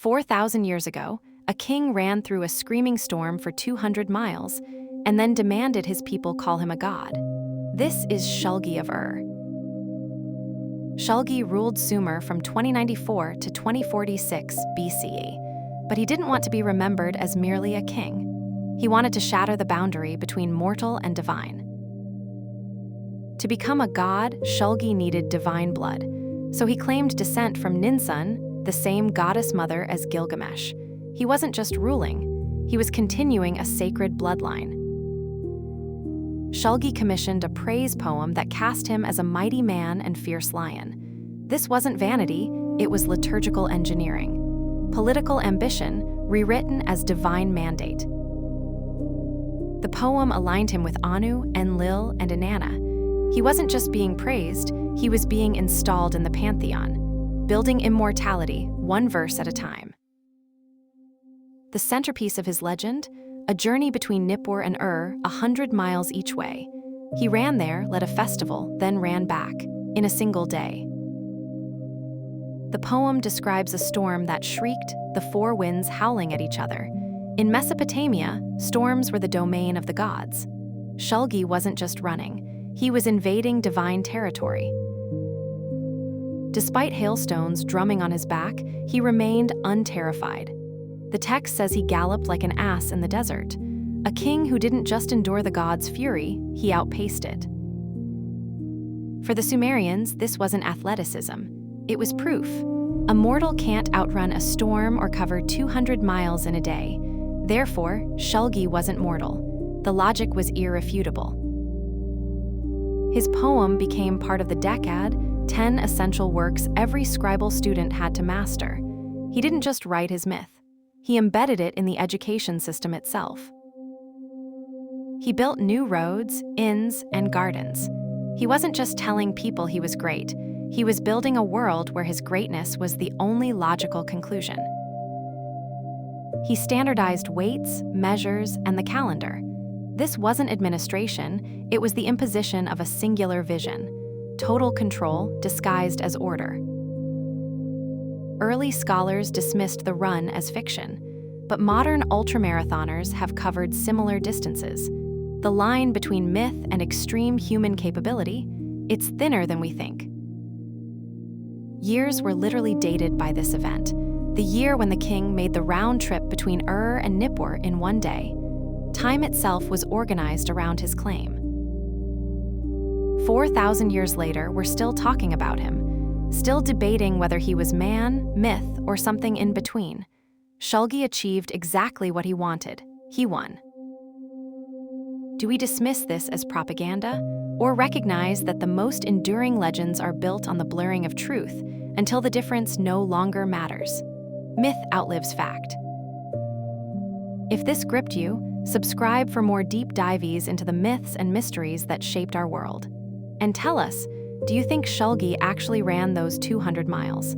4,000 years ago, a king ran through a screaming storm for 200 miles and then demanded his people call him a god. This is Shulgi of Ur. Shulgi ruled Sumer from 2094 to 2046 BCE, but he didn't want to be remembered as merely a king. He wanted to shatter the boundary between mortal and divine. To become a god, Shulgi needed divine blood, so he claimed descent from Ninsun, the same goddess mother as Gilgamesh. He wasn't just ruling, he was continuing a sacred bloodline. Shulgi commissioned a praise poem that cast him as a mighty man and fierce lion. This wasn't vanity, it was liturgical engineering. Political ambition, rewritten as divine mandate. The poem aligned him with Anu, Enlil, and Inanna. He wasn't just being praised, he was being installed in the pantheon, building immortality, one verse at a time. The centerpiece of his legend, a journey between Nippur and Ur, 100 miles each way. He ran there, led a festival, then ran back, in a single day. The poem describes a storm that shrieked, the four winds howling at each other. In Mesopotamia, storms were the domain of the gods. Shulgi wasn't just running, he was invading divine territory. Despite hailstones drumming on his back, he remained unterrified. The text says he galloped like an ass in the desert. A king who didn't just endure the gods' fury, he outpaced it. For the Sumerians, this wasn't athleticism. It was proof. A mortal can't outrun a storm or cover 200 miles in a day. Therefore, Shulgi wasn't mortal. The logic was irrefutable. His poem became part of the Decad, 10 essential works every scribal student had to master. He didn't just write his myth. He embedded it in the education system itself. He built new roads, inns, and gardens. He wasn't just telling people he was great, he was building a world where his greatness was the only logical conclusion. He standardized weights, measures, and the calendar. This wasn't administration, it was the imposition of a singular vision, total control disguised as order. Early scholars dismissed the run as fiction, but modern ultramarathoners have covered similar distances. The line between myth and extreme human capability, it's thinner than we think. Years were literally dated by this event, the year when the king made the round trip between Ur and Nippur in one day. Time itself was organized around his claim. 4,000 years later, we're still talking about him, still debating whether he was man, myth, or something in between. Shulgi achieved exactly what he wanted. He won. Do we dismiss this as propaganda, or recognize that the most enduring legends are built on the blurring of truth until the difference no longer matters? Myth outlives fact. If this gripped you, subscribe for more deep dives into the myths and mysteries that shaped our world. And tell us, do you think Shulgi actually ran those 200 miles?